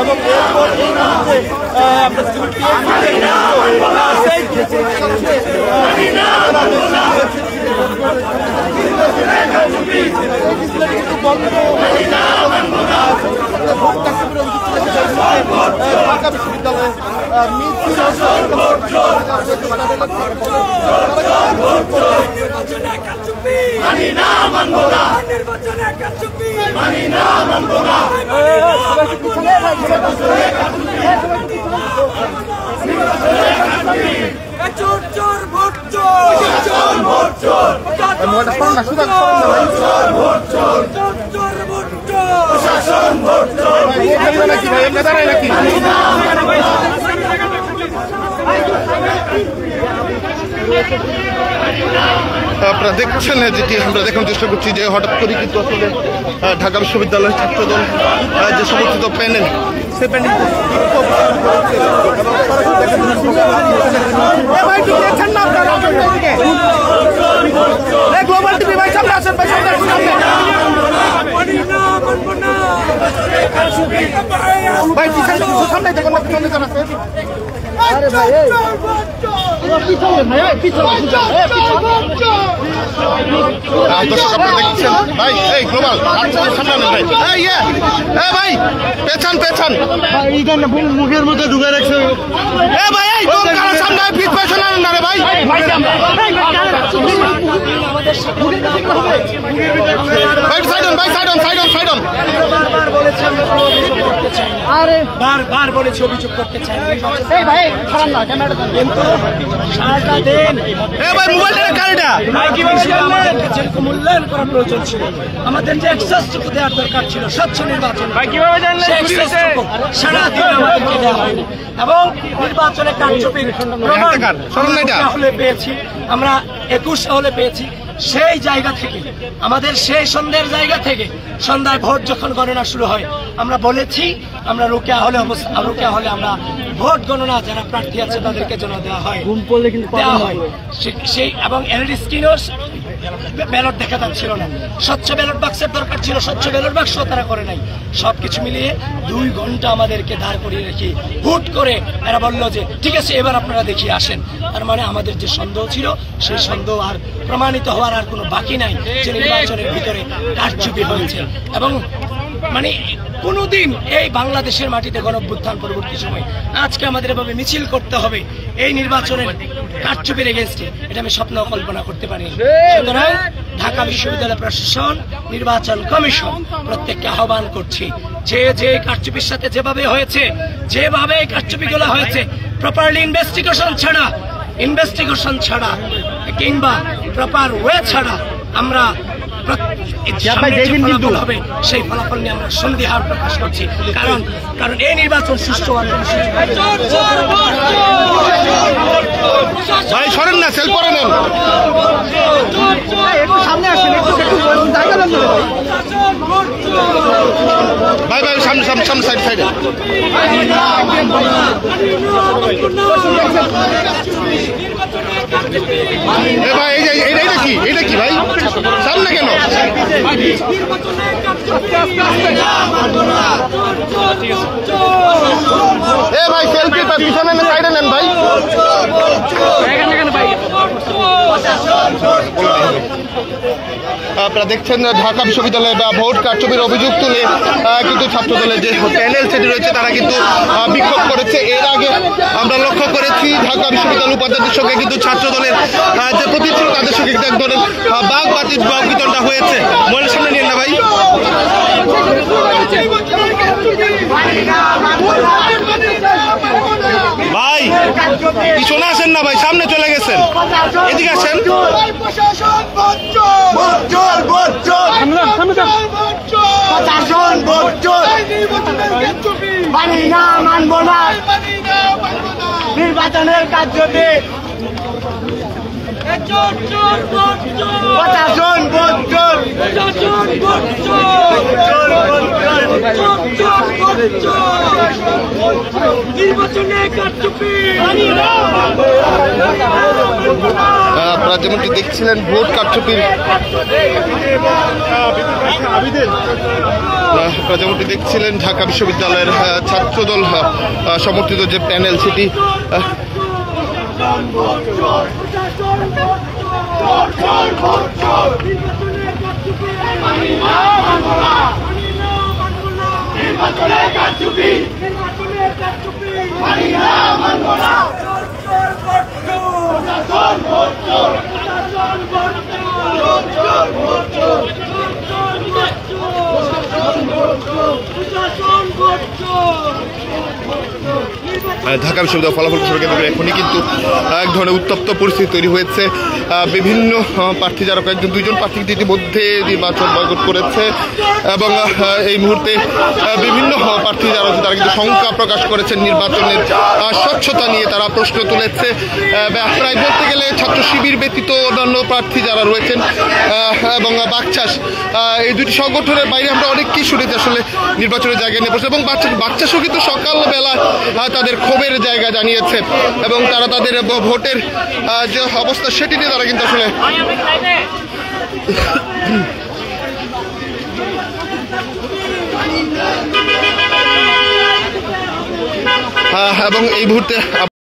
এবং এরপর এই মুহূর্তে ঢাকা বিশ্ববিদ্যালয়ের আপনারা দেখছেন যেটি আমরা দেখার চেষ্টা করছি যে হঠাৎ করে কিন্তু আসলে ঢাকা বিশ্ববিদ্যালয়ের ছাত্রদল যে সমর্থিত প্যানেল সে প্যানেল দর্শক আপনারা দেখছেন ভাই এই গ্লোবাল সামনে ভাই ভাই পেছান পেছান মুখের মধ্যে ঢুকে রাখছে ভাই এই সামনে পিছ পেছনে না রে ভাই আরে বারবার বলেছি অভিযোগ করতে চাই এই ভাই খারাপ না ক্যামেরাটা কিন্তু সারাটা দিন এই ভাই মোবাইলটা কারেন্টটা ভাই কিভাবে জানলেন যেরকম মূল্যায়ন করা প্রয়োজন ছিল আমাদের যে এক্সেসটুকু দেওয়ার দরকার ছিল স্বচ্ছ নির্বাচন ভাই কিভাবে জানলেন সারা দিন আমাদেরকে দেওয়া হয়নি এবং নির্বাচনে কারচুপির হলে পেয়েছি আমরা 21 হলে পেয়েছি সেই জায়গা থেকে আমাদের সেই সন্ধ্যের জায়গা থেকে সন্ধ্যায় ভোট যখন গণনা শুরু হয় আমরা বলেছি আমরা রোকেয়া হলে আমরা ভোট গণনা যারা প্রার্থী আছে তাদেরকে জন্য দেওয়া হয় সেই এবং এলইডি স্ক্রিনও ব্যালট দেখা যাচ্ছিল না স্বচ্ছ ব্যালট বাক্সের দরকার ছিল স্বচ্ছ ব্যালট বাক্স তারা করে নাই সবকিছু মিলিয়ে 2 ঘন্টা আমাদেরকে দাঁড় করিয়ে রেখে হুট করে এরা বললো যে ঠিক আছে এবার আপনারা দেখিয়ে আসেন তার মানে আমাদের যে সন্দেহ ছিল সেই সন্দেহ আর প্রমাণিত হওয়ার আর কোনো বাকি নাই যে নির্বাচনের ভিতরে কারচুপি হয়েছে এবং মানে কোনোদিন এই বাংলাদেশের মাটিতে গণঅভ্যুত্থান পরবর্তী সময় আজকে আমাদের এভাবে মিছিল করতে হবে এই নির্বাচনের কারচুপির এগেইনস্টে এটা আমি স্বপ্ন কল্পনা করতে পারি সুতরাং ঢাকা বিশ্ববিদ্যালয় প্রশাসন নির্বাচন কমিশন প্রত্যেককে আহ্বান করছি যে কারচুপির সাথে যেভাবে হয়েছে যেভাবে কারচুপিগুলো হয়েছে প্রপারলি ইনভেস্টিগেশন ছাড়া কিংবা প্রপার ওয়ে ছাড়া আমরা হবে সেই ফলাফল নিয়ে আমরা সন্দিহার প্রকাশ করছি কারণ এই নির্বাচন সুষ্ঠু ভাই সরেন না সেল করে নেন সামনে আসেন ভাই ভাই সামনে সাইডে ভাই এটা কি ভাই সামনে কেন ভাই সেলফি পিছনে সাইডে নেন ভাই আপনারা দেখছেন ঢাকা বিশ্ববিদ্যালয়ে ভোট কারচুপির অভিযোগ তুলে কিন্তু ছাত্রদলের যে প্যানেল সেটি রয়েছে তারা কিন্তু বিক্ষোভ করেছে এর আগে আমরা লক্ষ্য করেছি ঢাকা বিশ্ববিদ্যালয় উপাচার্যের সঙ্গে কিন্তু ছাত্রদলের যে প্রতি ছিল তাদের সঙ্গে কিন্তু এক ধরনের বাঘ বিতণ্ডা হয়েছে মনের সামনে নিয়ে না ভাই ভাই পিছনে আসেন না ভাই সামনে চলে গেছেন এদিকে আসেন নির্বাচনের কার্যতে আপনারা যেমনটি দেখছিলেন ভোট কারচুপির আপনারা যেমনটি দেখছিলেন ঢাকা বিশ্ববিদ্যালয়ের ছাত্রদল সমর্থিত যে প্যানেল সেটি ঢাকা বিশ্ববিদ্যালয় ফলাফল ঘোষণা কেন্দ্র এখনই কিন্তু এক ধরনের উত্তপ্ত পরিস্থিতি তৈরি হয়েছে। বিভিন্ন প্রার্থী যারা কয়েকজন দুইজন প্রার্থী ইতিমধ্যে নির্বাচন বয়কট করেছে এবং এই মুহূর্তে বিভিন্ন প্রার্থী যারা আছে তারা কিন্তু শঙ্কা প্রকাশ করেছেন নির্বাচনের স্বচ্ছতা নিয়ে। তারা প্রশ্ন তুলেছে প্রায় বলতে গেলে ছাত্র শিবির ব্যতীত অন্যান্য প্রার্থী যারা রয়েছেন এবং বাকচাষ এই দুটি সংগঠনের বাইরে আমরা অনেককেই শুনেছি আসলে নির্বাচনের জায়গায় নিয়ে বসে এবং বাকচাষও কিন্তু সকালবেলা তাদের ক্ষোভের জায়গা জানিয়েছে এবং তারা তাদের ভোটের যে অবস্থা সেটি নিয়ে তারা কিন্তু আসলে এবং এই মুহূর্তে